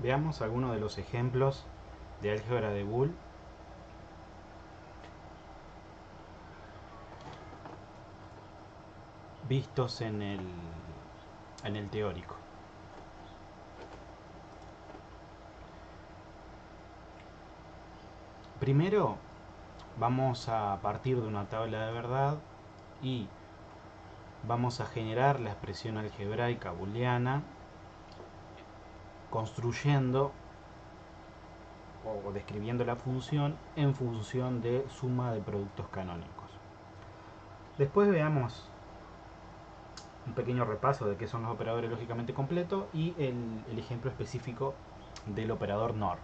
Veamos algunos de los ejemplos de álgebra de Boole vistos en el teórico. Primero vamos a partir de una tabla de verdad y vamos a generar la expresión algebraica booleana construyendo o describiendo la función en función de suma de productos canónicos. Después veamos un pequeño repaso de qué son los operadores lógicamente completos y el ejemplo específico del operador NOR.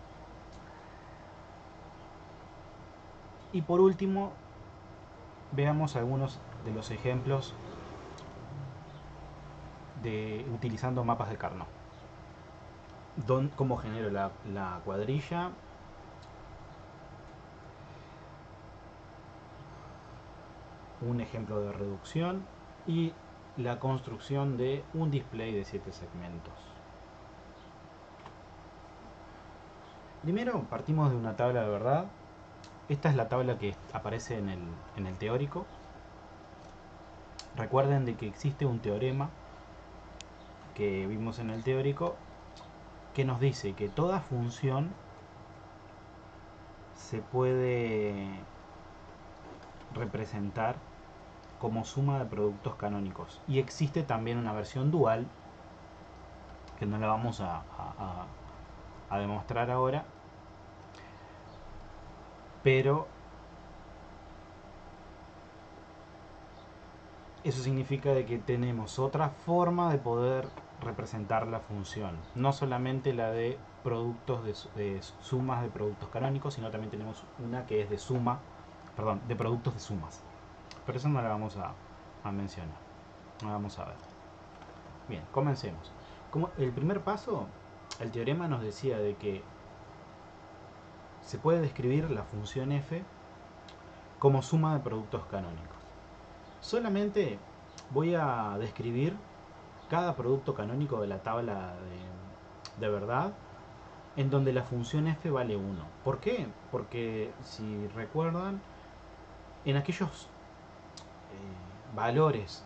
Y por último, veamos algunos de los ejemplos de utilizando mapas de Carnot. Cómo genero la cuadrilla, un ejemplo de reducción y la construcción de un display de 7 segmentos. Primero partimos de una tabla de verdad. Esta es la tabla que aparece en el teórico. Recuerden de que existe un teorema que vimos en el teórico que nos dice que toda función se puede representar como suma de productos canónicos, y existe también una versión dual que no la vamos a demostrar ahora, pero eso significa de que tenemos otra forma de poder representar la función, no solamente la de productos de sumas de productos canónicos, sino también tenemos una que es de suma, perdón, de productos de sumas, pero eso no la vamos a mencionar, no la vamos a ver. Bien, comencemos. Como el primer paso, el teorema nos decía de que se puede describir la función f como suma de productos canónicos. Solamente voy a describir cada producto canónico de la tabla de verdad en donde la función f vale 1. ¿Por qué? Porque si recuerdan, en aquellos valores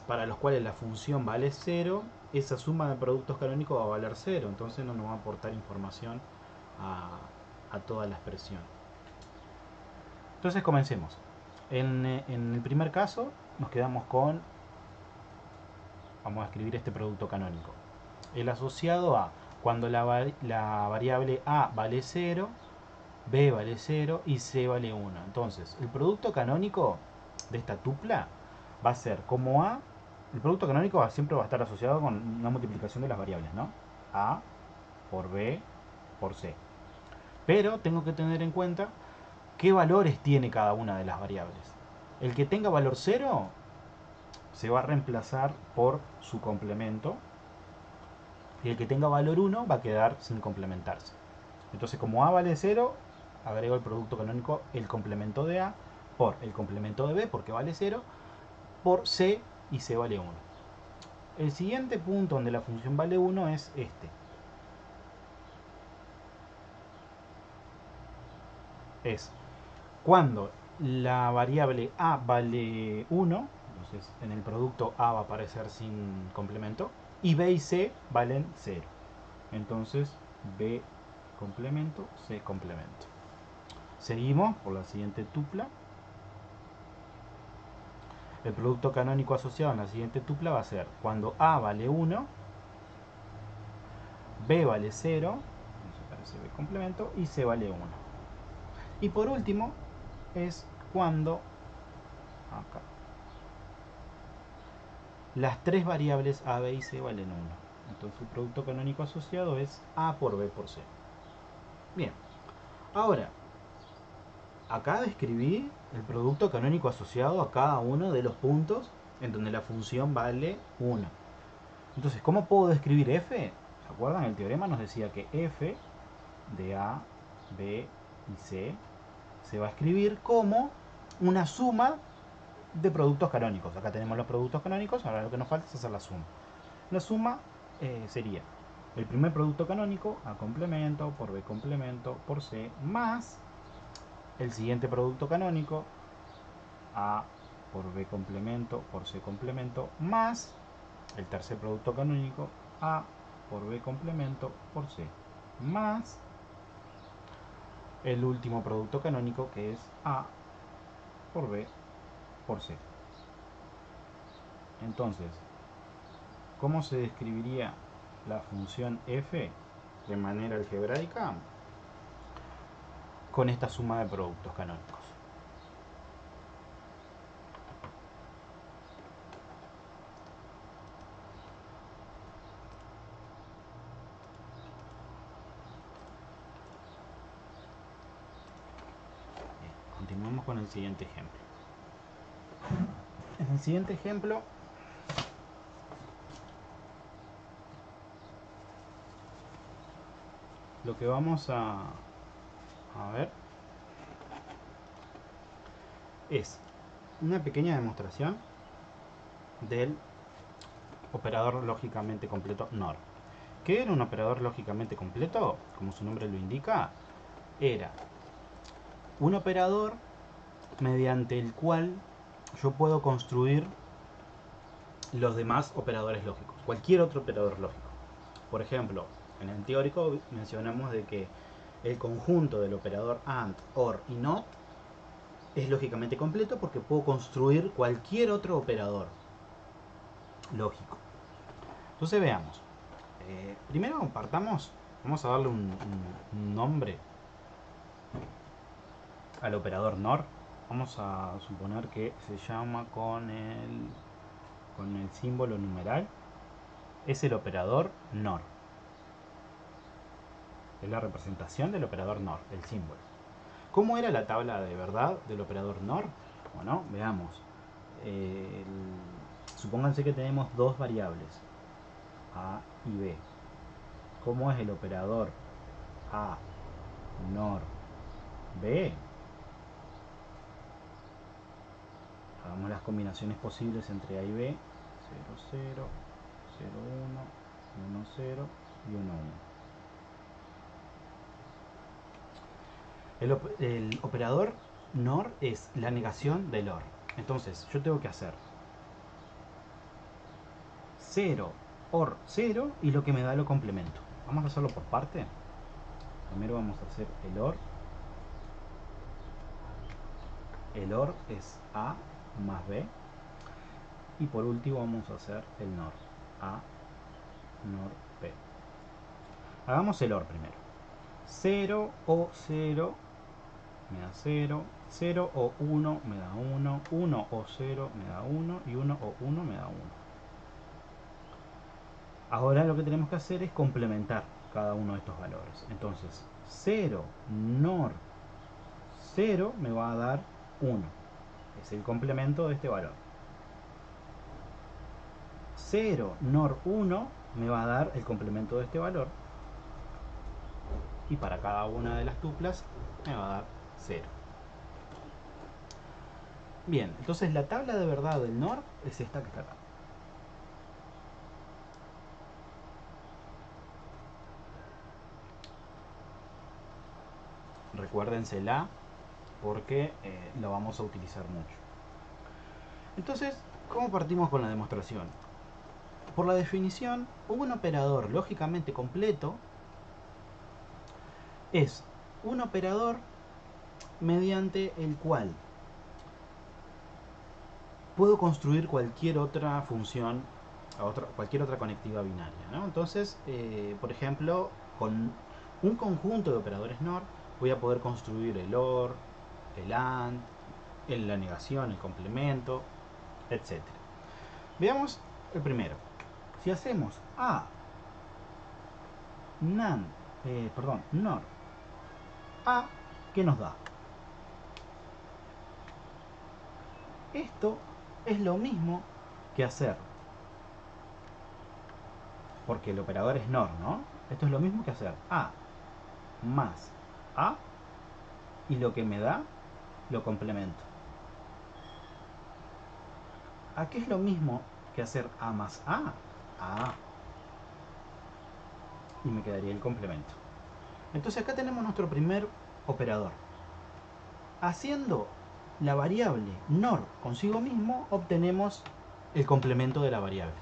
para los cuales la función vale 0, esa suma de productos canónicos va a valer 0, entonces no nos va a aportar información a toda la expresión. Entonces comencemos. En el primer caso nos quedamos con, vamos a escribir este producto canónico, el asociado a cuando la variable a vale 0, b vale 0 y c vale 1. Entonces el producto canónico de esta tupla va a ser como a, el producto canónico siempre va a estar asociado con una multiplicación de las variables, ¿no? A por b por c. Pero tengo que tener en cuenta qué valores tiene cada una de las variables. El que tenga valor 0 se va a reemplazar por su complemento, y el que tenga valor 1 va a quedar sin complementarse. Entonces, como a vale 0, agrego el producto canónico, el complemento de a por el complemento de b, porque vale 0, por c, y c vale 1. El siguiente punto donde la función vale 1 es este. Es cuando la variable a vale 1, entonces en el producto a va a aparecer sin complemento, y b y c valen 0. Entonces b complemento, c complemento. Seguimos por la siguiente tupla. El producto canónico asociado en la siguiente tupla va a ser cuando a vale 1, b vale 0, entonces aparece b complemento, y c vale 1. Y por último es cuando acá las tres variables a, b y c valen 1. Entonces el producto canónico asociado es a por b por c. Bien, ahora acá describí el producto canónico asociado a cada uno de los puntos en donde la función vale 1. Entonces, ¿cómo puedo describir f? ¿Se acuerdan? El teorema nos decía que f de a, b y c se va a escribir como una suma de productos canónicos. Acá tenemos los productos canónicos, ahora lo que nos falta es hacer la suma. La suma sería El primer producto canónico, A complemento por B complemento por C, más el siguiente producto canónico, A por B complemento por C complemento, más el tercer producto canónico, A por B complemento por C, más el último producto canónico, que es A por B por C. Entonces, ¿cómo se describiría la función f de manera algebraica? Con esta suma de productos canónicos. Bien, continuamos con el siguiente ejemplo. En el siguiente ejemplo lo que vamos a ver es una pequeña demostración del operador lógicamente completo NOR. ¿Qué era un operador lógicamente completo? Como su nombre lo indica, era un operador mediante el cual yo puedo construir los demás operadores lógicos, cualquier otro operador lógico. Por ejemplo, en el teórico mencionamos de que el conjunto del operador AND, OR y NOT es lógicamente completo porque puedo construir cualquier otro operador lógico. Entonces veamos. Primero partamos, vamos a darle un nombre al operador NOR. Vamos a suponer que se llama con el símbolo numeral. Es el operador NOR. Es la representación del operador NOR, el símbolo. ¿Cómo era la tabla de verdad del operador NOR? Bueno, veamos. Supónganse que tenemos dos variables, A y B. ¿Cómo es el operador A NOR B? Hagamos las combinaciones posibles entre A y B. 0, 0, 0, 1, 1, 0 y 1, 1. El operador NOR es la negación del OR. Entonces yo tengo que hacer 0 OR 0 y lo que me da lo complemento. Vamos a hacerlo por parte. Primero vamos a hacer el OR. El OR es A más B. Y por último vamos a hacer el NOR. A NOR B. Hagamos el OR primero. 0 o 0 me da 0. 0 o 1 me da 1. 1 o 0 me da 1. Y 1 o 1 me da 1. Ahora lo que tenemos que hacer es complementar cada uno de estos valores. Entonces 0 NOR 0 me va a dar 1. Es el complemento de este valor. 0 NOR 1 me va a dar el complemento de este valor. Y para cada una de las tuplas me va a dar 0. Bien, entonces la tabla de verdad del NOR es esta que está acá. Recuérdensela porque lo vamos a utilizar mucho. Entonces, ¿cómo partimos con la demostración? Por la definición, un operador lógicamente completo es un operador mediante el cual puedo construir cualquier otra función, cualquier otra conectiva binaria, ¿no? Entonces, por ejemplo, con un conjunto de operadores NOR voy a poder construir el OR, el AND, la negación, el complemento, etc. Veamos el primero. Si hacemos NOR A, ¿qué nos da? Esto es lo mismo que hacer, porque el operador es NOR, ¿no? Esto es lo mismo que hacer A más A y lo que me da lo complemento. ¿A qué es lo mismo que hacer A más A? A. y me quedaría el complemento. Entonces acá tenemos nuestro primer operador. Haciendo la variable NOR consigo mismo, obtenemos el complemento de la variable.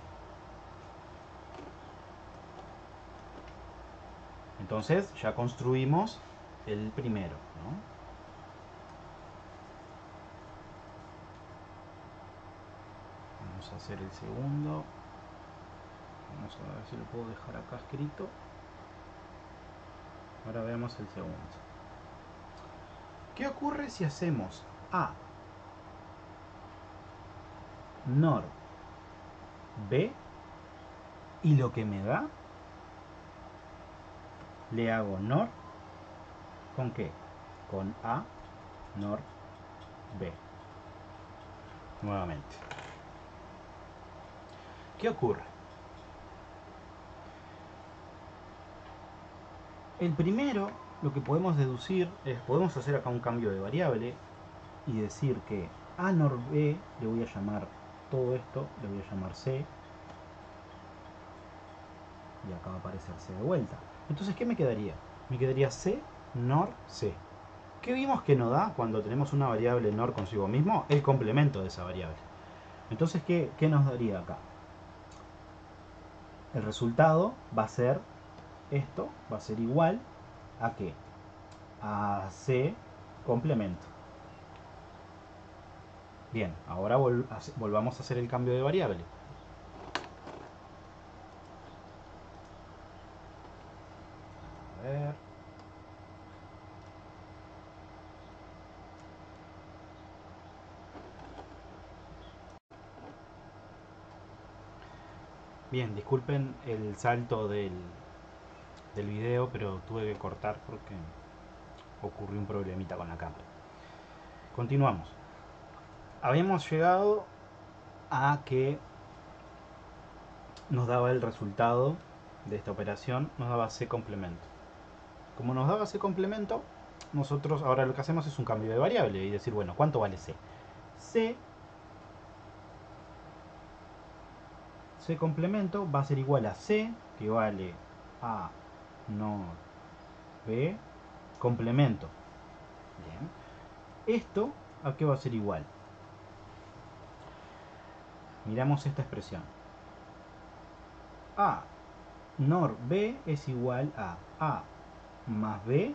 Entonces ya construimos el primero, ¿no? Vamos a hacer el segundo. Vamos a ver si lo puedo dejar acá escrito. Ahora veamos el segundo. ¿Qué ocurre si hacemos A NOR B y lo que me da le hago NOR con qué? Con A NOR B. Nuevamente. ¿Qué ocurre? El primero, lo que podemos deducir es, podemos hacer acá un cambio de variable y decir que A NOR B le voy a llamar todo esto, le voy a llamar C, y acá va a aparecer C de vuelta. Entonces, ¿qué me quedaría? Me quedaría C NOR C. ¿Qué vimos que nos da cuando tenemos una variable NOR consigo mismo? El complemento de esa variable. Entonces, ¿qué nos daría acá? El resultado va a ser esto, va a ser igual a ¿qué? A C complemento. Bien, ahora volvamos a hacer el cambio de variable. A ver. Bien, disculpen el salto del video, pero tuve que cortar porque ocurrió un problemita con la cámara. Continuamos. Habíamos llegado a que nos daba el resultado de esta operación, nos daba C complemento. Como nos daba C complemento, nosotros ahora lo que hacemos es un cambio de variable y decir, bueno, ¿cuánto vale C? C complemento va a ser igual a C, que vale A NOR B complemento. Bien. ¿Esto a qué va a ser igual? Miramos esta expresión. A NOR B es igual a A más B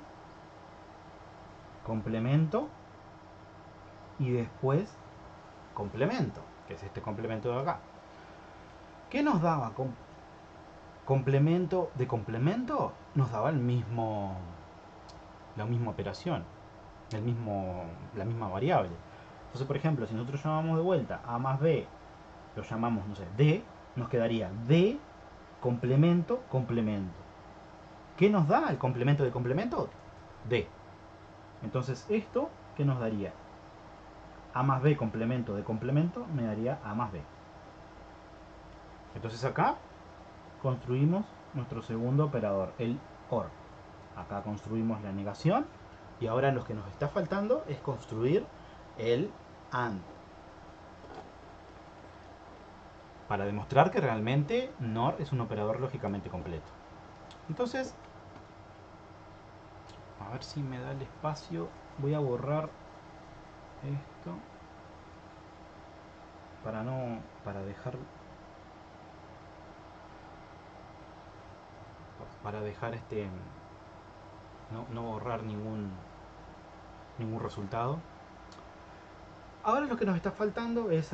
complemento y después complemento, que es este complemento de acá. ¿Qué nos daba complemento de complemento? Nos daba la misma operación, la misma variable. Entonces, por ejemplo, si nosotros llamamos de vuelta A más B, lo llamamos, no sé, D, nos quedaría D complemento, complemento. ¿Qué nos da el complemento de complemento? D. Entonces, esto, ¿qué nos daría? A más B complemento de complemento me daría A más B. Entonces acá construimos nuestro segundo operador, el OR. Acá construimos la negación y ahora lo que nos está faltando es construir el AND. Para demostrar que realmente NOR es un operador lógicamente completo. Entonces, a ver si me da el espacio. Voy a borrar esto para dejar no borrar ningún resultado. Ahora lo que nos está faltando es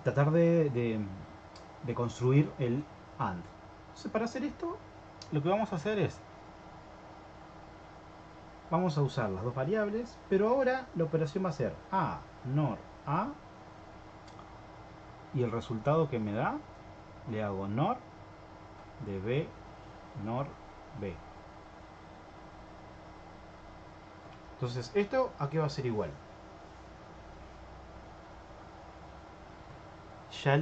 tratar de construir el AND. Entonces, para hacer esto, lo que vamos a hacer es vamos a usar las dos variables, pero ahora la operación va a ser A NOR A y el resultado que me da le hago NOR de B NOR B. Entonces, ¿esto a qué va a ser igual? Ya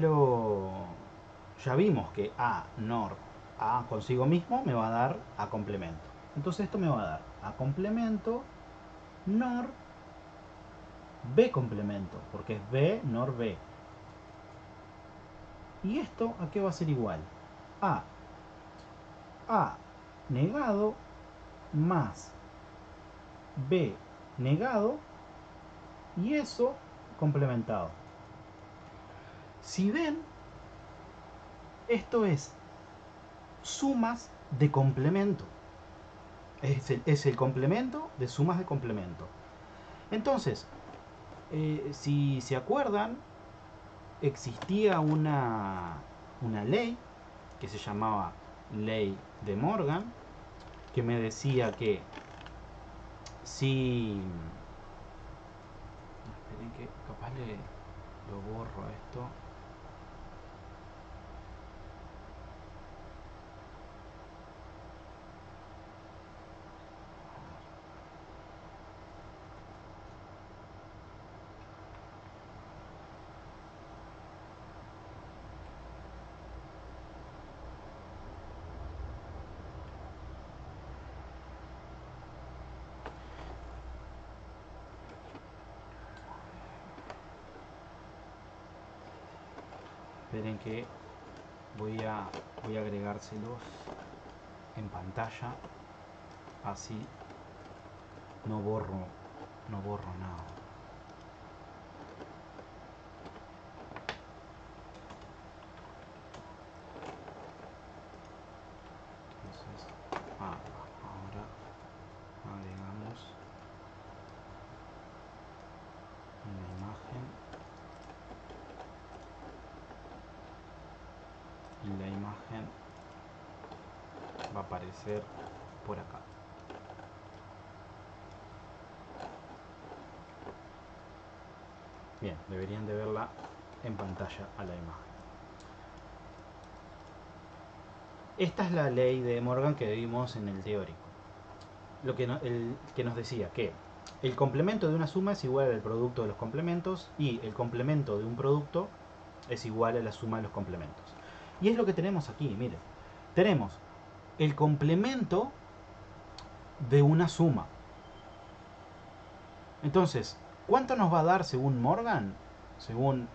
vimos que A NOR A consigo mismo me va a dar A complemento. Entonces esto me va a dar A complemento NOR B complemento, porque es B NOR B. ¿Y esto a qué va a ser igual? A A negado más B negado y eso complementado. Si ven, esto es sumas de complemento. Es el complemento de sumas de complemento. Entonces, si se acuerdan, existía una ley que se llamaba ley de Morgan, que me decía que si... Esperen que capaz lo borro esto. Esperen que voy a agregárselos en pantalla, así no borro nada. Entonces, ahora agregamos una imagen y la imagen va a aparecer por acá. Bien, deberían de verla en pantalla a la imagen. Esta es la ley de Morgan que vimos en el teórico. Que nos decía que el complemento de una suma es igual al producto de los complementos y el complemento de un producto es igual a la suma de los complementos. Y es lo que tenemos aquí, miren. Tenemos el complemento de una suma. Entonces, ¿cuánto nos va a dar según Morgan? Según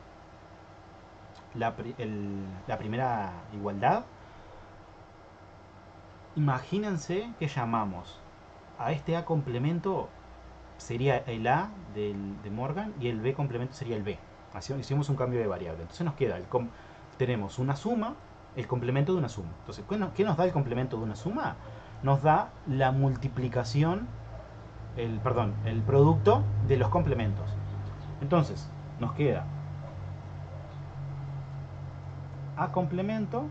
la primera igualdad. Imagínense que llamamos a este A complemento, sería el A de Morgan, y el B complemento sería el B. Así hicimos un cambio de variable. Entonces nos queda, tenemos una suma, el complemento de una suma. Entonces, ¿qué nos da el complemento de una suma? Nos da la multiplicación, el producto de los complementos. Entonces, nos queda A complemento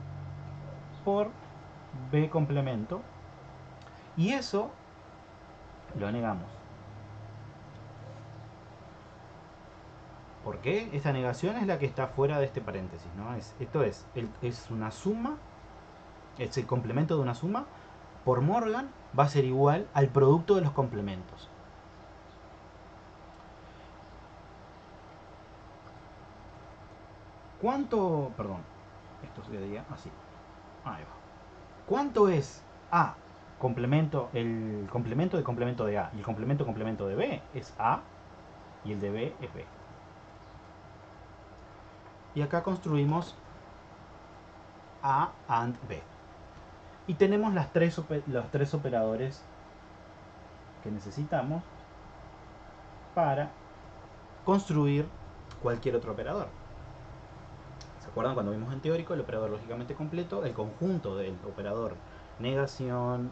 por B complemento, y eso lo negamos. ¿Por qué? Esta negación es la que está fuera de este paréntesis, ¿no? Esto es una suma, es el complemento de una suma, por Morgan va a ser igual al producto de los complementos. ¿Cuánto? Perdón, esto sería así. Ahí va. ¿Cuánto es A complemento, el complemento de A y el complemento de B? Es A y el de B es B. Y acá construimos A and B. Y tenemos los tres operadores que necesitamos para construir cualquier otro operador. ¿Se acuerdan cuando vimos en teórico el operador lógicamente completo? El conjunto del operador negación,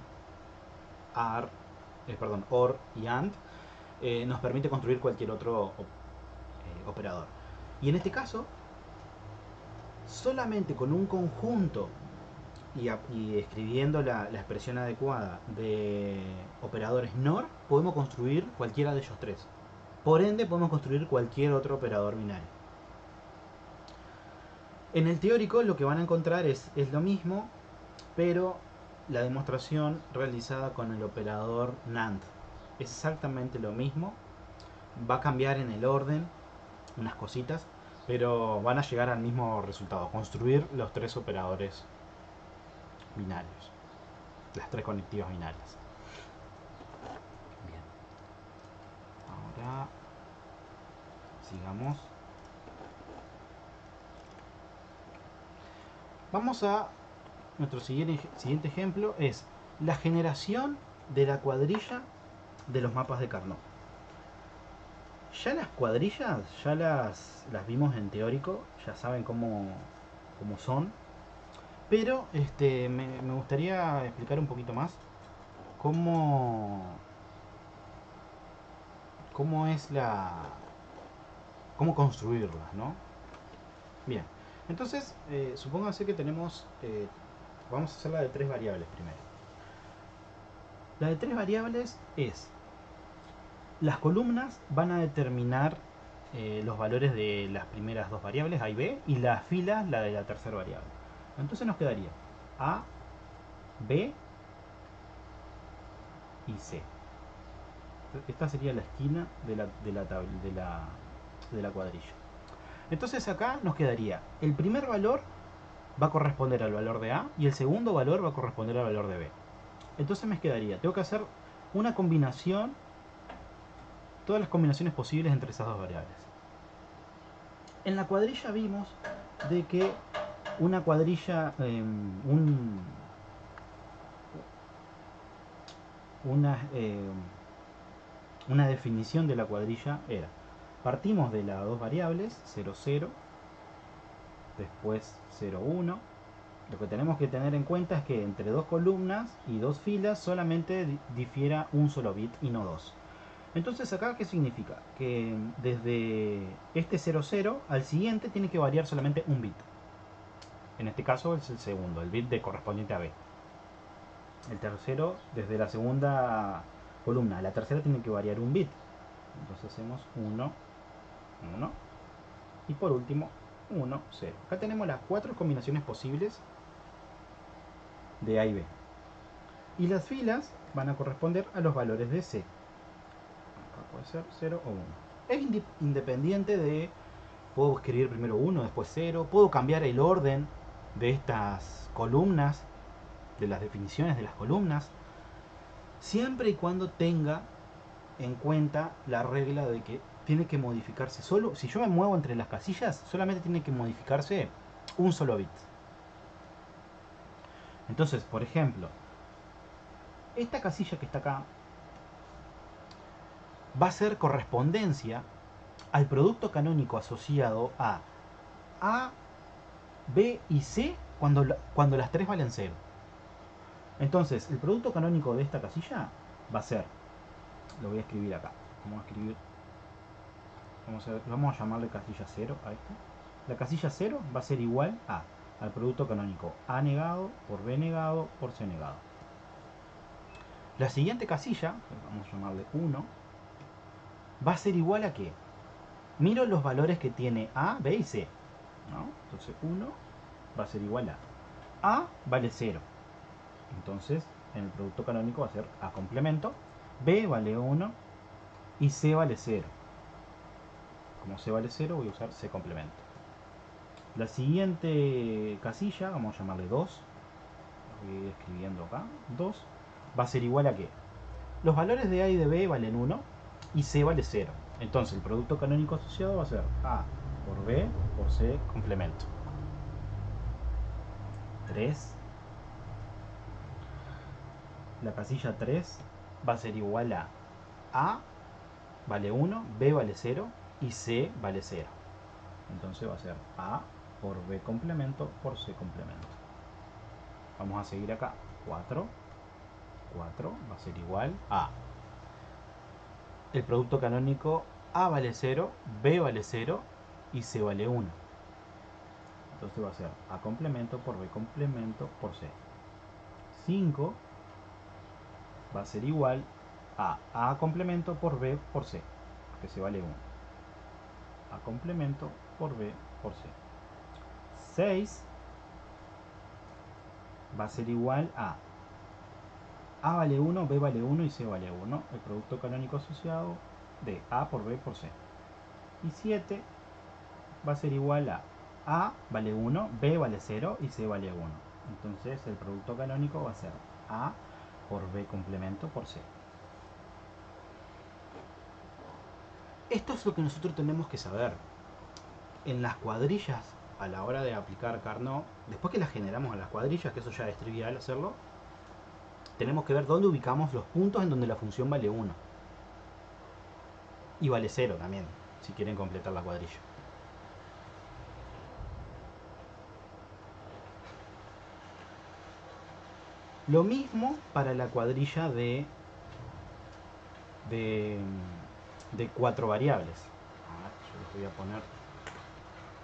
OR y AND nos permite construir cualquier otro operador. Y en este caso, solamente con un conjunto y escribiendo la expresión adecuada de operadores NOR, podemos construir cualquiera de ellos tres. Por ende, podemos construir cualquier otro operador binario. En el teórico lo que van a encontrar es lo mismo, pero la demostración realizada con el operador NAND. Es exactamente lo mismo. Va a cambiar en el orden unas cositas, pero van a llegar al mismo resultado: construir los tres operadores binarios, las tres conectivas binarias. Bien, ahora sigamos. Vamos a nuestro siguiente ejemplo es la generación de la cuadrilla de los mapas de Carnot. Ya las cuadrillas, ya las vimos en teórico, ya saben cómo son, pero me gustaría explicar un poquito más cómo, cómo es cómo construirlas, ¿no? Bien, entonces supónganse que tenemos, vamos a hacer la de 3 variables primero. La de 3 variables es, las columnas van a determinar los valores de las primeras 2 variables, A y B, y las filas la de la tercera variable. Entonces nos quedaría A, B y C. Esta sería la esquina de la cuadrilla. Entonces acá nos quedaría, el primer valor va a corresponder al valor de A y el segundo valor va a corresponder al valor de B. Entonces me quedaría, tengo que hacer una combinación, todas las combinaciones posibles entre esas 2 variables. En la cuadrilla vimos de que una cuadrilla, una definición de la cuadrilla era, partimos de las 2 variables, 0, 0, después 0, 1. Lo que tenemos que tener en cuenta es que entre 2 columnas y 2 filas solamente difiera un solo bit y no 2. Entonces acá, ¿qué significa? Que desde este 0, 0 al siguiente tiene que variar solamente un bit. En este caso es el segundo, el bit de correspondiente a B. El tercero, desde la segunda columna a la tercera tiene que variar un bit. Entonces hacemos 1, 1. Y por último, 1, 0. Acá tenemos las 4 combinaciones posibles de A y B. Y las filas van a corresponder a los valores de C. Acá puede ser 0 o 1. Es independiente de, puedo escribir primero 1, después 0. Puedo cambiar el orden de estas columnas, de las definiciones de las columnas, siempre y cuando tenga en cuenta la regla de que tiene que modificarse solo, si yo me muevo entre las casillas, solamente tiene que modificarse un solo bit. Entonces, por ejemplo, esta casilla que está acá va a ser correspondencia al producto canónico asociado a A, B y C cuando las 3 valen 0. Entonces, el producto canónico de esta casilla va a ser, lo voy a escribir acá, vamos a llamarle casilla 0 a esta. La casilla 0 va a ser igual al producto canónico A negado por B negado por C negado. La siguiente casilla, vamos a llamarle 1, va a ser igual a ¿qué? Miro los valores que tiene A, B y C, ¿no? Entonces 1 va a ser igual a vale 0. Entonces en el producto canónico va a ser A complemento, B vale 1 y C vale 0. Como C vale 0 voy a usar C complemento. La siguiente casilla, vamos a llamarle 2, lo voy a ir escribiendo acá, 2, va a ser igual a ¿qué? Los valores de A y de B valen 1 y C vale 0. Entonces el producto canónico asociado va a ser A por B por C complemento. 3. La casilla 3 va a ser igual A vale 1, B vale 0 y C vale 0. Entonces va a ser A por B complemento por C complemento. Vamos a seguir acá. 4 va a ser igual a el producto canónico A vale 0, B vale 0 y C vale 1. Entonces va a ser A complemento por B complemento por C. 5 va a ser igual a A complemento por B por C, porque C vale 1. A complemento por B por C. 6 va a ser igual a vale 1, B vale 1 y C vale 1, el producto canónico asociado de A por B por C. Y 7 va a ser igual a vale 1, B vale 0 y C vale 1. Entonces el producto canónico va a ser A por B complemento por C. Esto es lo que nosotros tenemos que saber. En las cuadrillas a la hora de aplicar Carnot, después que las generamos a las cuadrillas, que eso ya es trivial hacerlo, tenemos que ver dónde ubicamos los puntos en donde la función vale 1. Y vale 0 también, si quieren completar la cuadrilla. Lo mismo para la cuadrilla de 4 variables. A ver, yo les voy a poner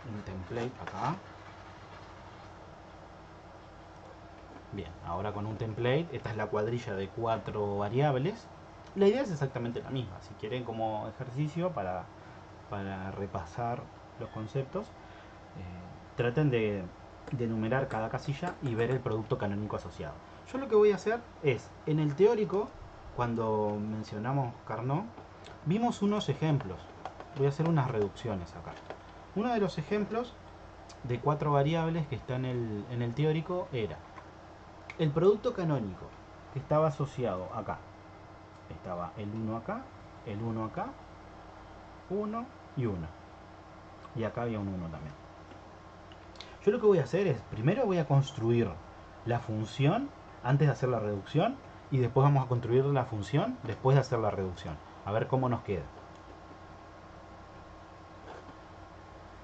un template acá. Bien, ahora con un template, esta es la cuadrilla de 4 variables. La idea es exactamente la misma. Si quieren como ejercicio para repasar los conceptos, traten de enumerar cada casilla y ver el producto canónico asociado. Yo lo que voy a hacer es, en el teórico, cuando mencionamos Carnot, vimos unos ejemplos. Voy a hacer unas reducciones acá. Uno de los ejemplos de 4 variables que está en el teórico era el producto canónico, que estaba asociado acá. Estaba el 1 acá, el 1 acá, 1 y 1. Y acá había un 1 también. Yo lo que voy a hacer es, primero voy a construir la función antes de hacer la reducción, y después vamos a construir la función después de hacer la reducción. A ver cómo nos queda.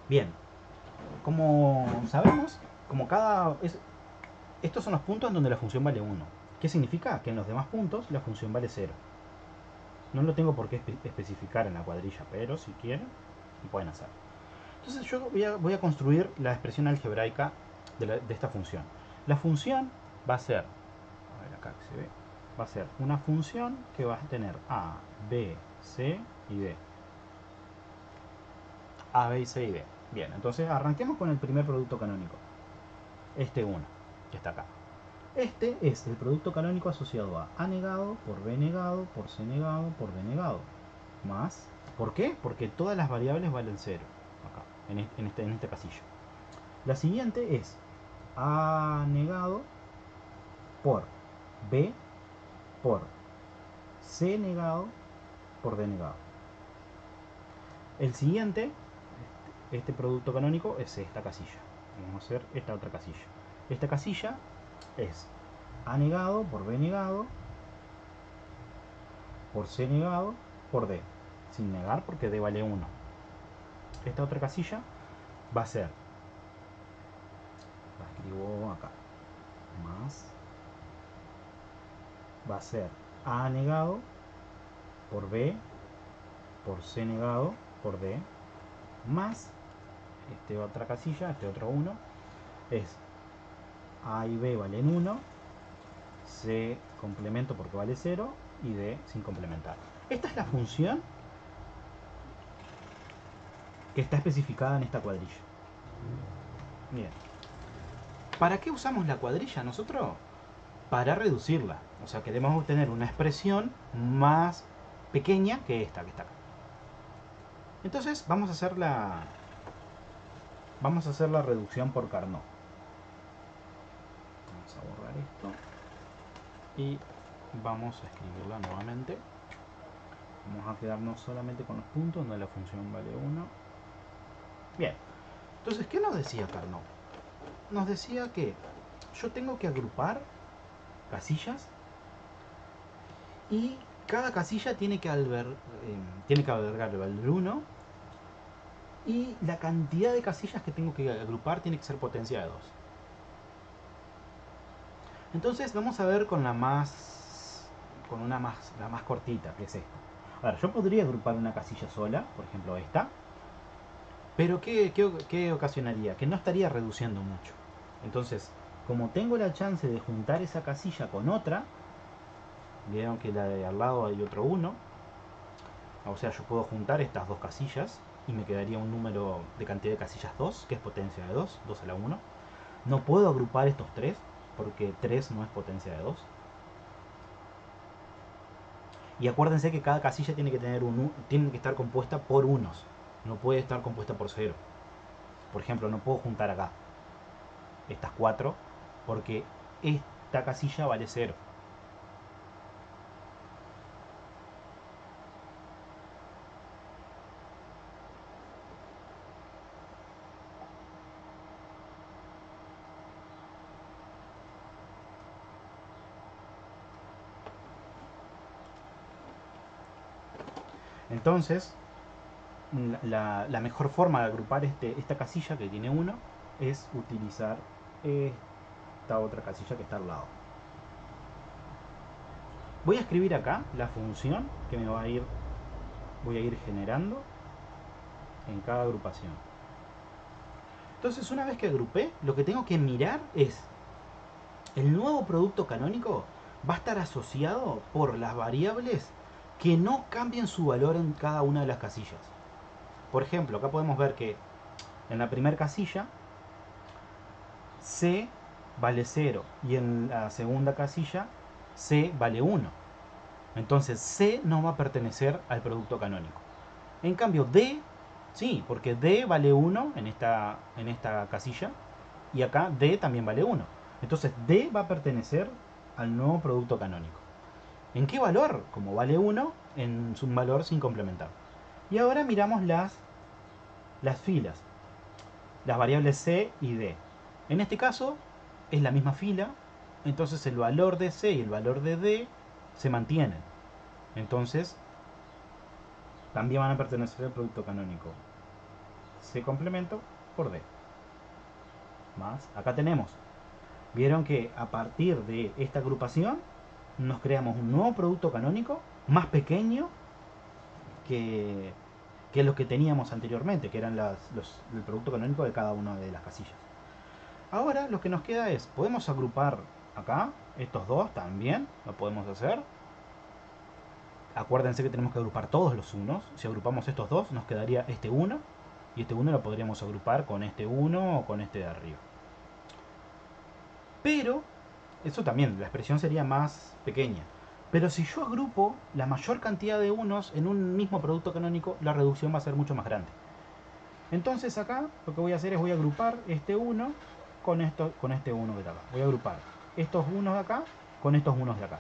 Bien, como sabemos, estos son los puntos en donde la función vale 1. ¿Qué significa? Que en los demás puntos la función vale 0. No lo tengo por qué especificar en la cuadrilla, pero si quieren, lo pueden hacer. Entonces yo voy a construir la expresión algebraica de esta función. La función va a ser, a ver acá que se ve, va a ser una función que va a tener A, B, C y D. A, B, C y D. Bien, entonces arranquemos con el primer producto canónico. Este 1, que está acá. Este es el producto canónico asociado a negado por B negado por C negado por D negado. Más, ¿por qué? Porque todas las variables valen 0. Acá, en esta casilla. La siguiente es A negado por B por C negado por D negado. El siguiente, este producto canónico, es esta casilla. Vamos a hacer esta otra casilla. Esta casilla es A negado por B negado por C negado por D. Sin negar porque D vale 1. Esta otra casilla va a ser, la escribo acá, más, va a ser A negado por B por C negado por D, más esta otra casilla, este otro 1, es A y B valen 1, C complemento porque vale 0 y D sin complementar. Esta es la función que está especificada en esta cuadrilla. Bien. ¿Para qué usamos la cuadrilla nosotros? Para reducirla. O sea, queremos obtener una expresión más pequeña que esta que está acá. Entonces vamos a hacer la reducción por Carnot. Vamos a borrar esto y vamos a escribirla nuevamente. Vamos a quedarnos solamente con los puntos donde la función vale 1. Bien. Entonces, ¿qué nos decía Carnot? Nos decía que yo tengo que agrupar casillas y cada casilla tiene que albergar el valor 1, y la cantidad de casillas que tengo que agrupar tiene que ser potencia de 2. Entonces vamos a ver con la más cortita, que es esta. Ahora, yo podría agrupar una casilla sola, por ejemplo esta, pero ¿qué ocasionaría? Que no estaría reduciendo mucho. Entonces, como tengo la chance de juntar esa casilla con otra, vieron que la de al lado hay otro 1, o sea, yo puedo juntar estas dos casillas y me quedaría un número de cantidad de casillas 2, que es potencia de 2, 2 a la 1. No puedo agrupar estos 3, porque 3 no es potencia de 2. Y acuérdense que cada casilla tiene que estar compuesta por unos, no puede estar compuesta por 0. Por ejemplo, no puedo juntar acá estas 4 porque esta casilla vale 0. Entonces, la mejor forma de agrupar esta casilla que tiene 1 es utilizar esta otra casilla que está al lado. Voy a escribir acá la función que voy a ir generando en cada agrupación. Entonces, una vez que agrupé, lo que tengo que mirar es el nuevo producto canónico va a estar asociado por las variables que no cambien su valor en cada una de las casillas. Por ejemplo, acá podemos ver que en la primera casilla C vale 0 y en la segunda casilla C vale 1. Entonces C no va a pertenecer al producto canónico. En cambio D, sí, porque D vale 1 en esta casilla y acá D también vale 1. Entonces D va a pertenecer al nuevo producto canónico. ¿En qué valor? Como vale 1, en un valor sin complementar. Y ahora miramos las filas, las variables C y D. En este caso es la misma fila, entonces el valor de C y el valor de D se mantienen. Entonces también van a pertenecer al producto canónico. C complemento por D. Más, acá tenemos. Vieron que a partir de esta agrupación nos creamos un nuevo producto canónico más pequeño que los que teníamos anteriormente, que eran el producto canónico de cada una de las casillas. Ahora lo que nos queda es, podemos agrupar acá, estos dos también, lo podemos hacer. Acuérdense que tenemos que agrupar todos los unos. Si agrupamos estos dos, nos quedaría este 1. Y este 1 lo podríamos agrupar con este 1 o con este de arriba. Pero, eso también, la expresión sería más pequeña. Pero si yo agrupo la mayor cantidad de unos en un mismo producto canónico, la reducción va a ser mucho más grande. Entonces acá lo que voy a hacer es voy a agrupar este 1 con este 1 que está acá. Voy a agrupar estos 1 de acá con estos 1 de acá.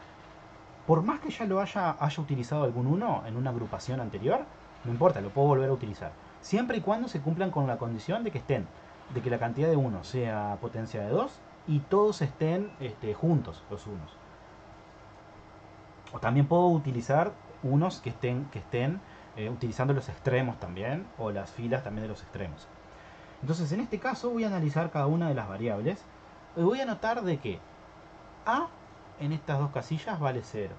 Por más que ya lo haya utilizado algún 1 en una agrupación anterior, no importa, lo puedo volver a utilizar. Siempre y cuando se cumplan con la condición de que la cantidad de 1 sea potencia de 2 y todos estén juntos los unos. O también puedo utilizar unos que estén utilizando los extremos también, o las filas también de los extremos. Entonces en este caso voy a analizar cada una de las variables y voy a notar de que A en estas dos casillas vale 0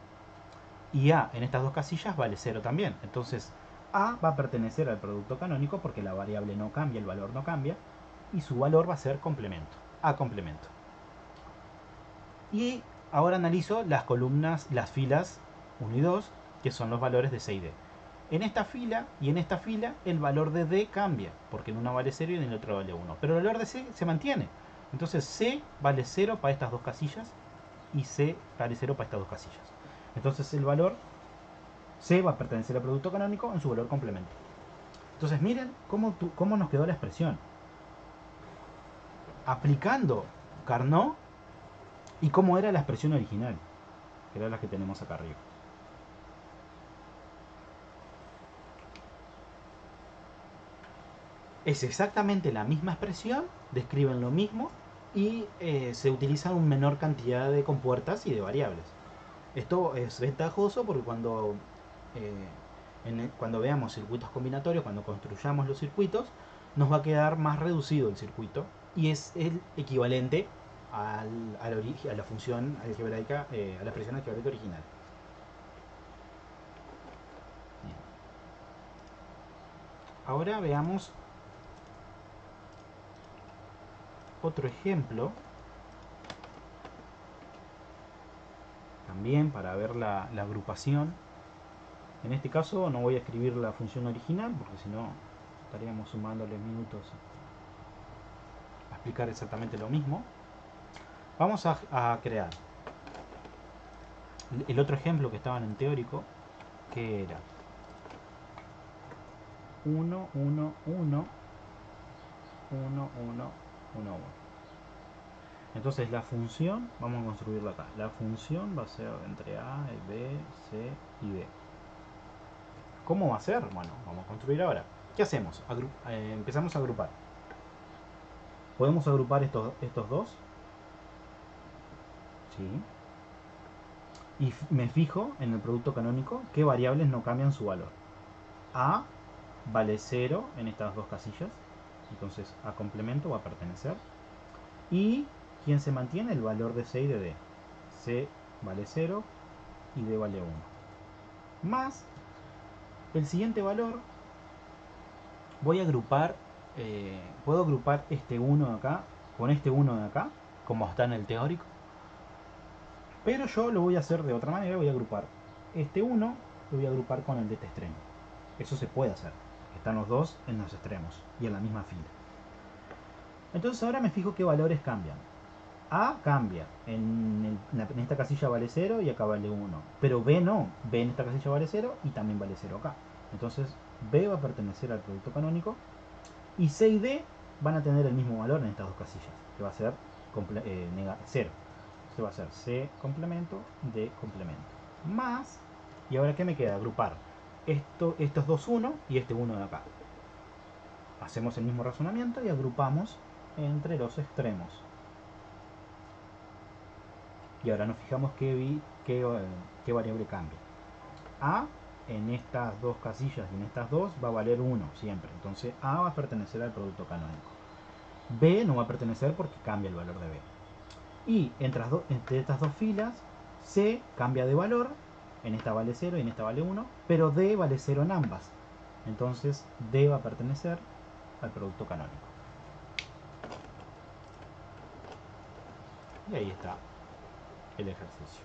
y A en estas dos casillas vale 0 también. Entonces A va a pertenecer al producto canónico porque la variable no cambia, el valor no cambia, y su valor va a ser complemento, A complemento. Y ahora analizo las columnas, las filas 1 y 2, que son los valores de C y D. En esta fila y en esta fila el valor de D cambia, porque en una vale 0 y en el otro vale 1. Pero el valor de C se mantiene. Entonces C vale 0 para estas dos casillas y C vale 0 para estas dos casillas. Entonces el valor C va a pertenecer al producto canónico en su valor complemento. Entonces miren cómo nos quedó la expresión. Aplicando Carnot y cómo era la expresión original, que era la que tenemos acá arriba. Es exactamente la misma expresión, describen lo mismo y se utilizan una menor cantidad de compuertas y de variables. Esto es ventajoso porque cuando veamos circuitos combinatorios, cuando construyamos los circuitos, nos va a quedar más reducido el circuito y es el equivalente a la función algebraica, a la expresión algebraica original. Bien. Ahora veamos otro ejemplo, también para ver la agrupación. En este caso no voy a escribir la función original porque si no estaríamos sumándole minutos a explicar exactamente lo mismo. Vamos a crear el otro ejemplo que estaba en el teórico, que era 1, 1, 1, 1, 1, 1, 1. Entonces la función, vamos a construirla acá. La función va a ser entre A, B, C y D. ¿Cómo va a ser? Bueno, vamos a construir ahora. ¿Qué hacemos? Empezamos a agrupar. ¿Podemos agrupar estos dos? Sí. Y me fijo en el producto canónico qué variables no cambian su valor. A vale 0 en estas dos casillas. Entonces a complemento va a pertenecer. Y ¿quién se mantiene? El valor de C y de D. C vale 0 y D vale 1. Más el siguiente valor, voy a agrupar, puedo agrupar este 1 de acá con este 1 de acá, como está en el teórico. Pero yo lo voy a hacer de otra manera, voy a agrupar este 1, lo voy a agrupar con el de este extremo. Eso se puede hacer. Están los dos en los extremos y en la misma fila. Entonces ahora me fijo qué valores cambian. A cambia, en esta casilla vale 0 y acá vale 1. Pero B no, B en esta casilla vale 0 y también vale 0 acá. Entonces B va a pertenecer al producto canónico y C y D van a tener el mismo valor en estas dos casillas, que va a ser 0. Entonces va a ser C complemento, D complemento. Más, y ahora ¿qué me queda? Agrupar estos dos 1 y este 1 de acá. Hacemos el mismo razonamiento y agrupamos entre los extremos. Y ahora nos fijamos qué variable cambia. A en estas dos casillas y en estas dos va a valer 1 siempre. Entonces A va a pertenecer al producto canónico. B no va a pertenecer porque cambia el valor de B. Y entre estas dos filas, C cambia de valor. En esta vale 0 y en esta vale 1. Pero D vale 0 en ambas. Entonces D va a pertenecer al producto canónico. Y ahí está el ejercicio.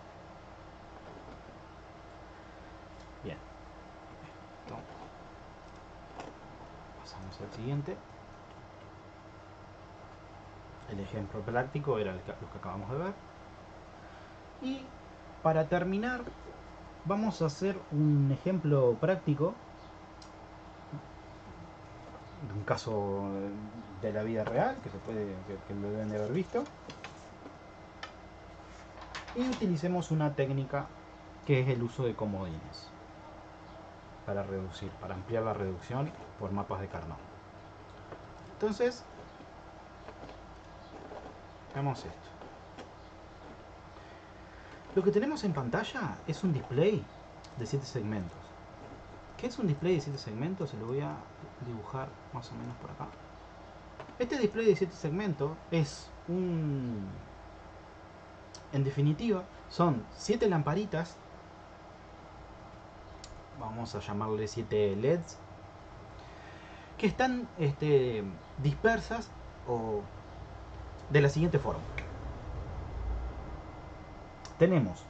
Bien. Pasamos al siguiente. El ejemplo práctico era lo que acabamos de ver. Y para terminar, vamos a hacer un ejemplo práctico de un caso de la vida real que lo deben de haber visto. Y utilicemos una técnica que es el uso de comodines para reducir, para ampliar la reducción por mapas de Carnot. Entonces, veamos esto. Lo que tenemos en pantalla es un display de 7 segmentos. ¿Qué es un display de 7 segmentos? Se lo voy a dibujar más o menos por acá. Este display de 7 segmentos es en definitiva, son 7 lamparitas. Vamos a llamarle 7 LEDs. Que están dispersas de la siguiente forma. Tenemos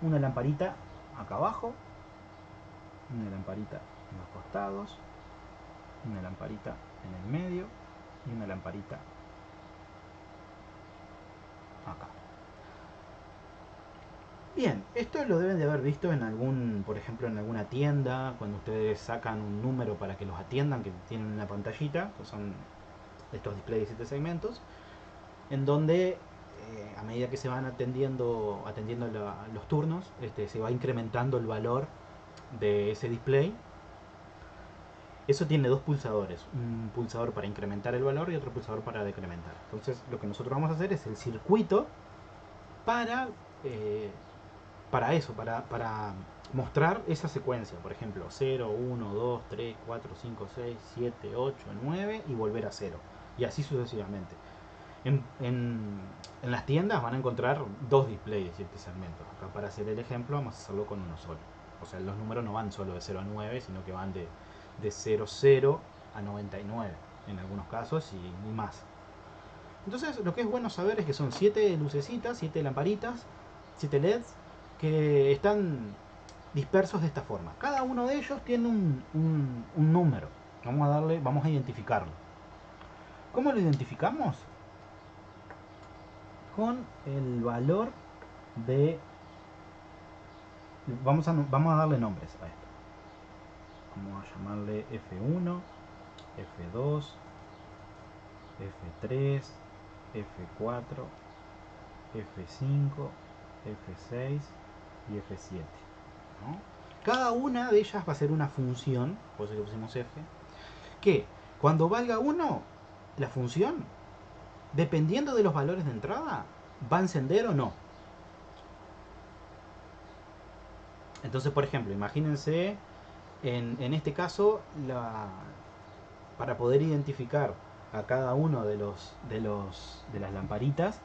una lamparita acá abajo, una lamparita en los costados, una lamparita en el medio y una lamparita acá. Bien, esto lo deben de haber visto por ejemplo en alguna tienda, cuando ustedes sacan un número para que los atiendan, que tienen una pantallita, que son estos displays de 7 segmentos, en donde a medida que se van atendiendo los turnos, se va incrementando el valor de ese display. Eso tiene dos pulsadores, un pulsador para incrementar el valor y otro pulsador para decrementar. Entonces lo que nosotros vamos a hacer es el circuito para mostrar esa secuencia. Por ejemplo, 0, 1, 2, 3, 4, 5, 6, 7, 8, 9 y volver a 0. Y así sucesivamente. En las tiendas van a encontrar dos displays de 7 segmentos. Acá para hacer el ejemplo vamos a hacerlo con uno solo. O sea, los números no van solo de 0 a 9, sino que van de 00 a 99 en algunos casos y más. Entonces lo que es bueno saber es que son 7 lucecitas, 7 lamparitas, 7 LEDs que están dispersos de esta forma. Cada uno de ellos tiene un número. Vamos a identificarlo. ¿Cómo lo identificamos? Con el valor de... Vamos a darle nombres a esto. Vamos a llamarle F1, F2, F3, F4, F5, F6 y F7. ¿No? Cada una de ellas va a ser una función, por eso le pusimos F, que cuando valga 1, la función, dependiendo de los valores de entrada, va a encender o no. Entonces, por ejemplo, imagínense En este caso, para poder identificar a cada uno de las lamparitas,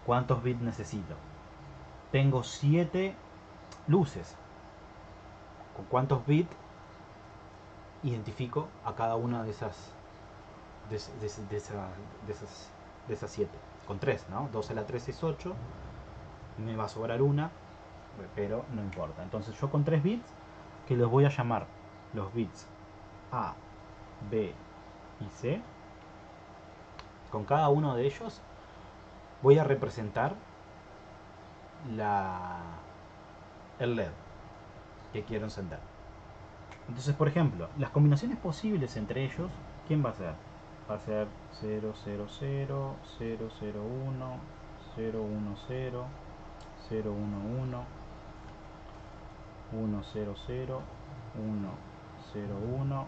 ¿cuántos bits necesito? Tengo 7 luces. ¿Con cuántos bits identifico a cada una de esas de esas 7? Con 3, ¿no? 2 a la 3 es 8. Me va a sobrar una, pero no importa. Entonces yo con 3 bits, que los voy a llamar los bits A, B y C, con cada uno de ellos voy a representar el LED que quiero encender. Entonces, por ejemplo, las combinaciones posibles entre ellos, ¿quién va a ser? Va a ser 000, 001, 010, 010, 011, 100, 101,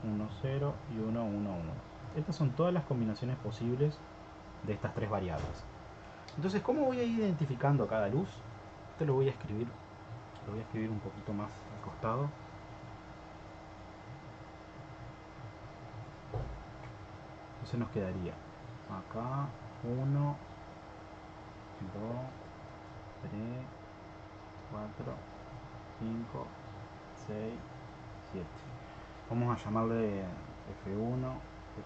110 y 111. Estas son todas las combinaciones posibles de estas tres variables. Entonces, ¿cómo voy a ir identificando cada luz? Esto lo voy a escribir un poquito más al costado. Entonces nos quedaría acá 1, 2, 3, 4, 5, 6, 7. Vamos a llamarle F1,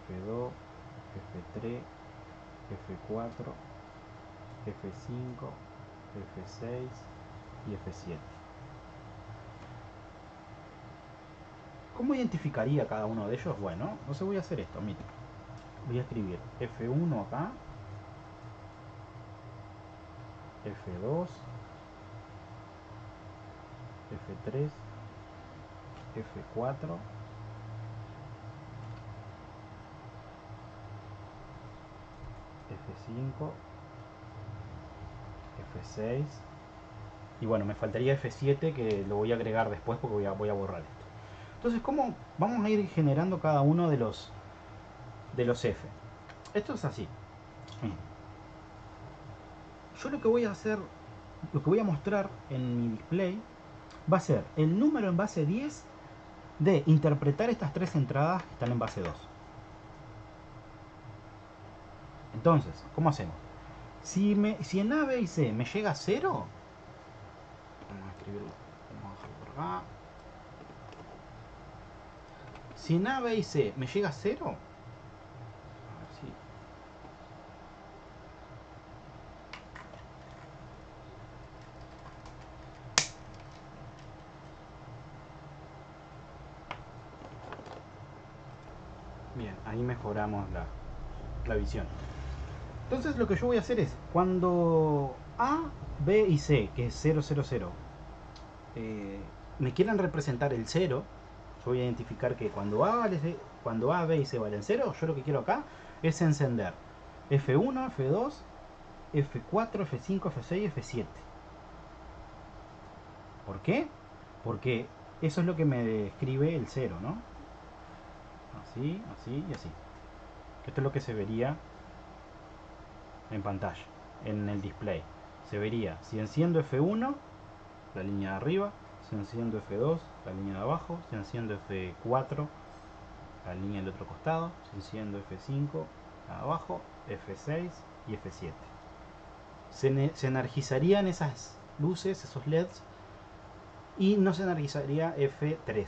F2, F3, F4, F5, F6 y F7. ¿Cómo identificaría cada uno de ellos? Bueno, entonces voy a hacer esto, miren. Voy a escribir F1 acá, F2, F3, F4, F5, F6 y bueno, me faltaría F7 que lo voy a agregar después porque voy a borrar esto. Entonces, ¿cómo vamos a ir generando cada uno de los F? Esto es así. Yo lo que voy a hacer, lo que voy a mostrar en mi display va a ser el número en base 10 de interpretar estas tres entradas que están en base 2. Entonces, ¿cómo hacemos? Si en A, B y C me llega a 0, vamos a escribirlo, vamos a dejarlo por acá. Si en A, B y C me llega a 0, a ver si... Bien, ahí mejoramos la visión. Entonces lo que yo voy a hacer es, cuando A, B y C, que es 0, 0, 0, me quieran representar el 0, yo voy a identificar que cuando A, B y C valen 0, yo lo que quiero acá es encender F1, F2, F4, F5, F6, F7. ¿Por qué? Porque eso es lo que me describe el 0, ¿no? Así, así y así. Esto es lo que se vería en pantalla, en el display. Se vería si enciendo F1, la línea de arriba, si enciendo F2, la línea de abajo, si enciendo F4, la línea del otro costado, si enciendo F5, la de abajo, F6 y F7. Se energizarían esas luces, esos LEDs, y no se energizaría F3.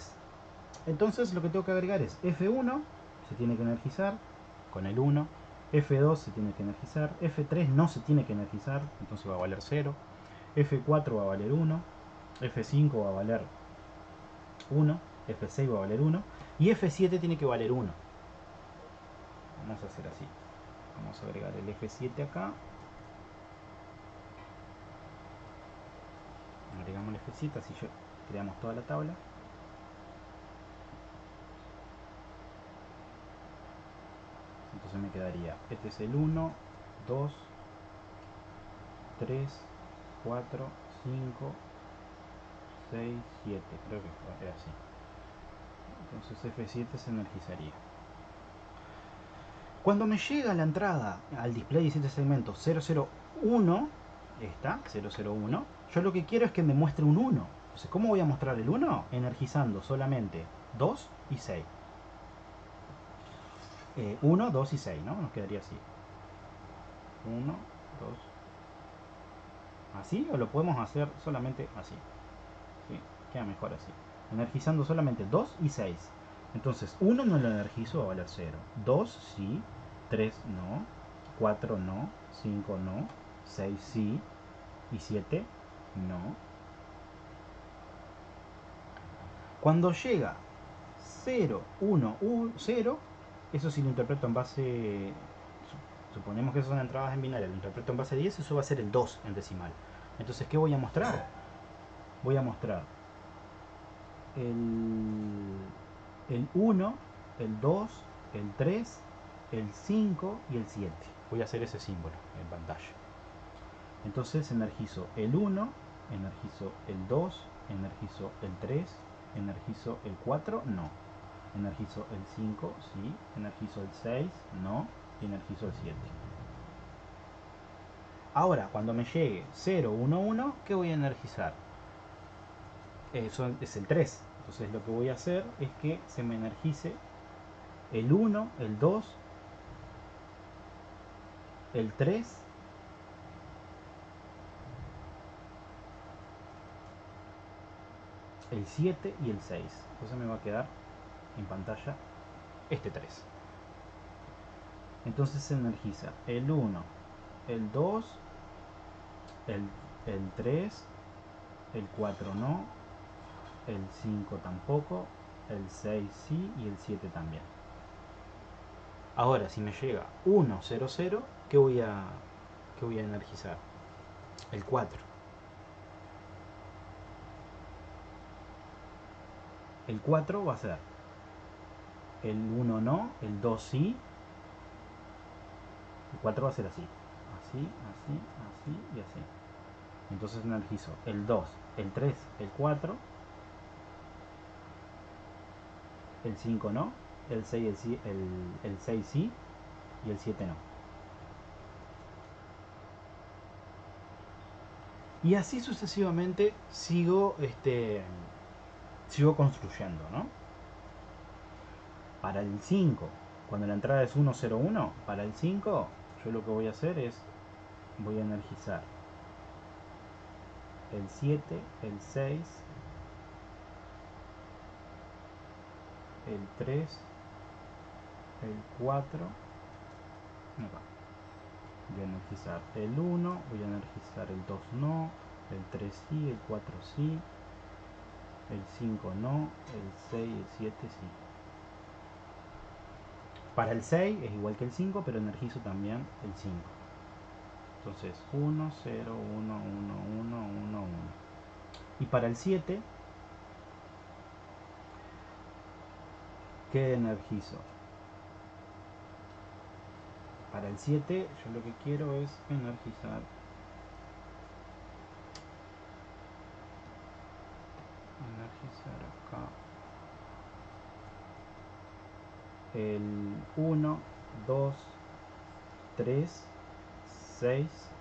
Entonces lo que tengo que agregar es F1, se tiene que energizar con el 1, F2 se tiene que energizar, F3 no se tiene que energizar, entonces va a valer 0, F4 va a valer 1, F5 va a valer 1, F6 va a valer 1 y F7 tiene que valer 1. Vamos a hacer así. Vamos a agregar el F7 acá. Agregamos el F7, así ya creamos toda la tabla. Entonces me quedaría, este es el 1, 2, 3, 4, 5, 6, 7, creo que era así. Entonces F7 se energizaría. Cuando me llega la entrada al display de 7 segmentos 001, esta, 001, yo lo que quiero es que me muestre un 1. Entonces, ¿cómo voy a mostrar el 1? Energizando solamente 2 y 6. 1, 2 y 6, ¿no? Nos quedaría así. 1, 2. ¿Así? O lo podemos hacer solamente así. ¿Sí? Queda mejor así. Energizando solamente 2 y 6. Entonces, 1 no lo energizo, va a valer 0. 2 sí. 3 no. 4 no. 5 no. 6 sí. Y 7 no. Cuando llega 0, 1, 0, eso sí lo interpreto en base... Suponemos que son entradas en binario, lo interpreto en base 10, eso va a ser el 2 en decimal. Entonces, ¿qué voy a mostrar? Voy a mostrar el 1, el 2, el 3, el 5 y el 7. Voy a hacer ese símbolo en pantalla. Entonces energizo el 1, energizo el 2, energizo el 3, energizo el 4, no. Energizo el 5, sí. Energizo el 6, no. Y energizo el 7. Ahora, cuando me llegue 0, 1, 1, ¿qué voy a energizar? Eso es el 3. Entonces lo que voy a hacer es que se me energice el 1, el 2, el 3, el 7 y el 6. Entonces me va a quedar en pantalla este 3. Entonces se energiza el 1, el 2, el 3, el 4 no, el 5 tampoco, el 6 sí y el 7 también. Ahora, si me llega 1, 0, 0, ¿qué voy a energizar? El 4. El 4 va a ser el 1 no, el 2 sí. El 4 va a ser así. Así, así, así y así. Entonces energizo el 2, el 3, el 4, el 5 no, el 6, el 6 sí y el 7 no. Y así sucesivamente sigo construyendo, ¿no? Para el 5, cuando la entrada es 1, 0, 1, para el 5 yo lo que voy a hacer es, voy a energizar el 7, el 6, el 3, el 4, acá. Voy a energizar el 1, voy a energizar el 2 no, el 3 sí, el 4 sí, el 5 no, el 6 y el 7 sí. Para el 6 es igual que el 5, pero energizo también el 5. Entonces 1, 0, 1, 1, 1, 1, 1. Y para el 7, ¿qué energizo? Para el 7 yo lo que quiero es energizar acá el 1, 2, 3, 6.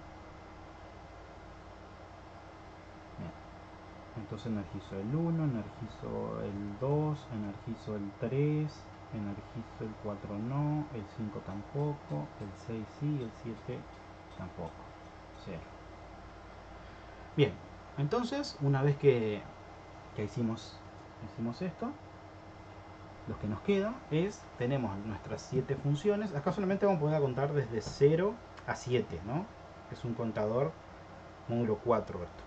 Entonces energizo el 1, energizo el 2, energizo el 3, energizo el 4 no, el 5 tampoco, el 6 sí, el 7 tampoco. 0. Bien, entonces una vez que hicimos esto, lo que nos queda es, tenemos nuestras 7 funciones. Acá solamente vamos a poder contar desde 0 a 7, ¿no? Es un contador módulo 4 esto.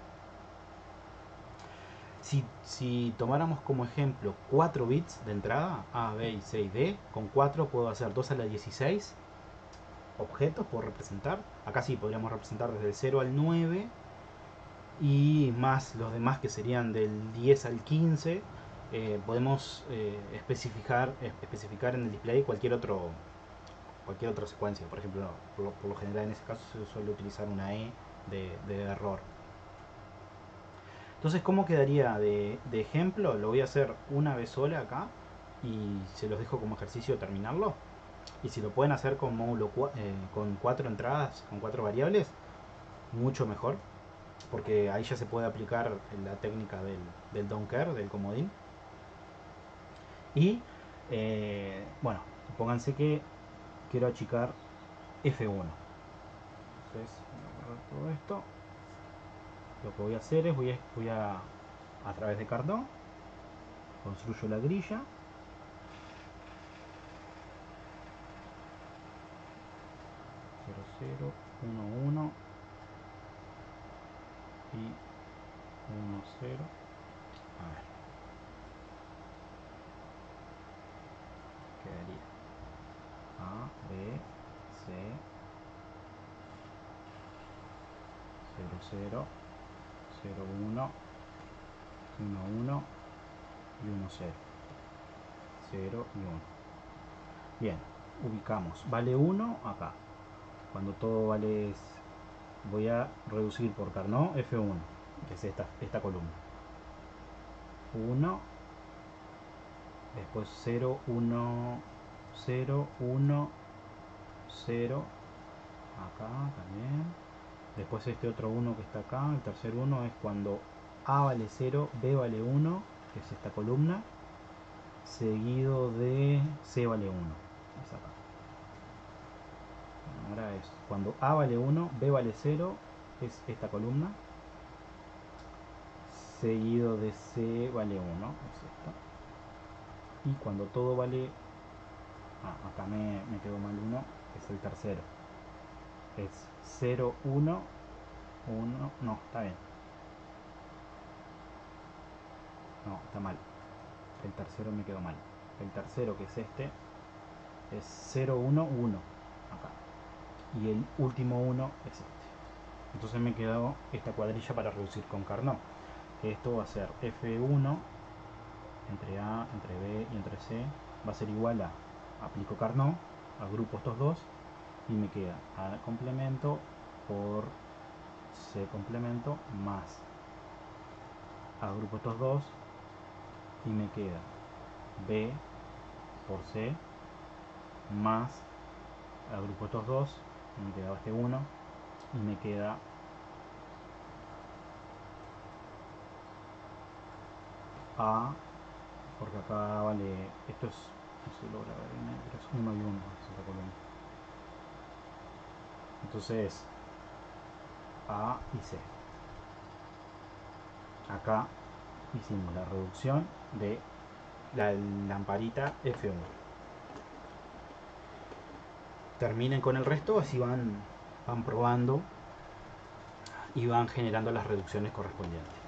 Si tomáramos como ejemplo 4 bits de entrada, A, B y C y D, con 4 puedo hacer 2 a la 16 objetos, puedo representar. Acá sí podríamos representar desde el 0 al 9 y más los demás que serían del 10 al 15. Podemos especificar en el display cualquier otra secuencia. Por ejemplo, por lo general en ese caso se suele utilizar una E de error. Entonces, ¿cómo quedaría de ejemplo? Lo voy a hacer una vez sola acá y se los dejo como ejercicio terminarlo. Y si lo pueden hacer con módulo con 4 entradas, con 4 variables, mucho mejor. porque ahí ya se puede aplicar la técnica del don't care, del comodín. Y bueno, pónganse que quiero achicar F1. Entonces voy a borrar todo esto. Lo que voy a hacer es voy a través de Carnot construyo la grilla. Cero, cero, 1, 1 y 1, 0. A ver, quedaría A, B, C, 0, 0, 0, 1, 1, 1 y 1, 0. 0 y 1. Bien, ubicamos. Vale 1 acá. Cuando todo vale, voy a reducir por Carnot F1, que es esta columna. 1, después 0, 1, 0, 1, 0, acá también. Después este otro 1 que está acá, el tercer 1 es cuando A vale 0, B vale 1, que es esta columna, seguido de C vale 1, es acá. Ahora es cuando A vale 1, B vale 0, es esta columna, seguido de C vale 1, es esta. Y cuando todo vale, acá me quedó mal 1, es el tercero, es 0, 1, 1, no, está bien, no, está mal, el tercero me quedó mal, el tercero, que es este, es 0, 1, 1 acá, y el último 1 es este. Entonces me quedó esta cuadrilla para reducir con Carnot, que esto va a ser F1 entre A, entre B y entre C, va a ser igual a, aplico Carnot, agrupo estos dos y me queda A complemento por C complemento más, agrupo estos dos y me queda B por C más, agrupo estos dos y me quedaba este 1 y me queda A, porque acá vale, esto es, no se logra ver en negro, es 1 y 1, es esta columna. Entonces A y C. Acá hicimos la reducción de la lamparita F1. Terminen con el resto, así van probando y van generando las reducciones correspondientes.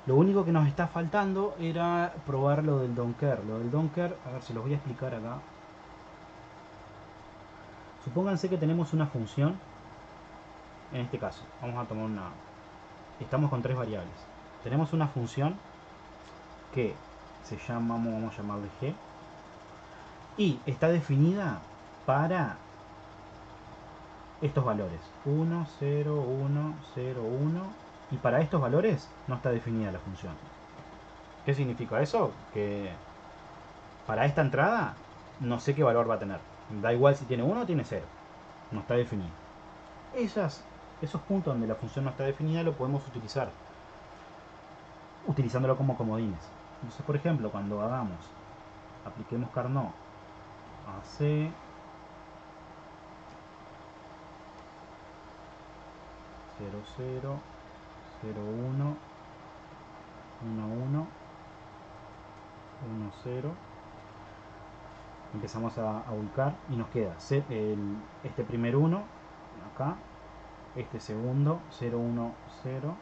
Lo único que nos está faltando era probar lo del don't care. Lo del don't care, a ver si los voy a explicar acá. Supónganse que tenemos una función. En este caso, vamos a tomar una... Estamos con tres variables. Tenemos una función que se llama, vamos a llamarle g, y está definida para estos valores 1, 0, 1, 0, 1, y para estos valores no está definida la función. ¿Qué significa eso? Que para esta entrada no sé qué valor va a tener, da igual si tiene 1 o tiene 0, no está definido. Esos puntos donde la función no está definida lo podemos utilizar utilizándolo como comodines. Entonces, por ejemplo, cuando apliquemos Carnot a C, 0, 0, 0, 1, 1, 1, 1, 0, empezamos a ubicar y nos queda este primer 1 acá, este segundo 0, 1, 0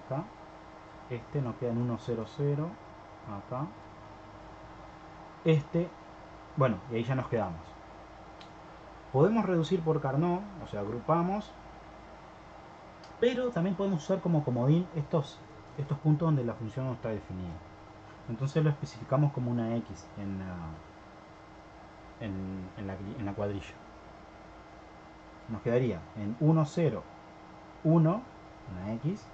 acá, este nos queda en 1, 0, 0 acá, bueno, y ahí ya nos quedamos. Podemos reducir por Carnot, o sea, agrupamos, pero también podemos usar como comodín estos puntos donde la función no está definida. Entonces lo especificamos como una X en la cuadrilla. Nos quedaría en 1, 0, 1, una X,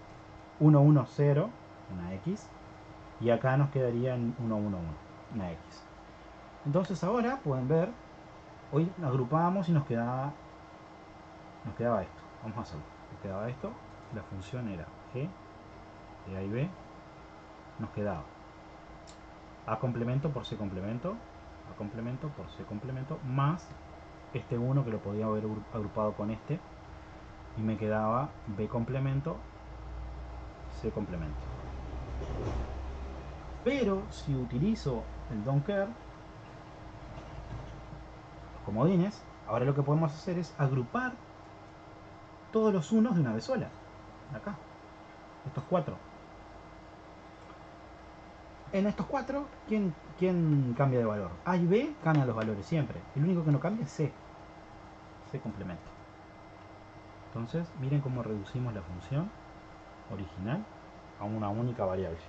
1, 1, 0, una X, y acá nos quedaría en 1, 1, 1, una X. Entonces ahora pueden ver, hoy agrupamos y nos queda nos quedaba esto. Vamos a hacerlo. Nos quedaba esto. La función era G de A y B. Nos quedaba A complemento por C complemento. A complemento por C complemento. Más este 1 que lo podía haber agrupado con este. Y me quedaba B complemento, C complemento. Pero si utilizo el don't care, los comodines, ahora lo que podemos hacer es agrupar todos los unos de una vez sola. Acá, estos 4. En estos 4, ¿quién cambia de valor? A y B cambian los valores siempre. El único que no cambia es C. C complemento. Entonces, miren cómo reducimos la función original a una única variable.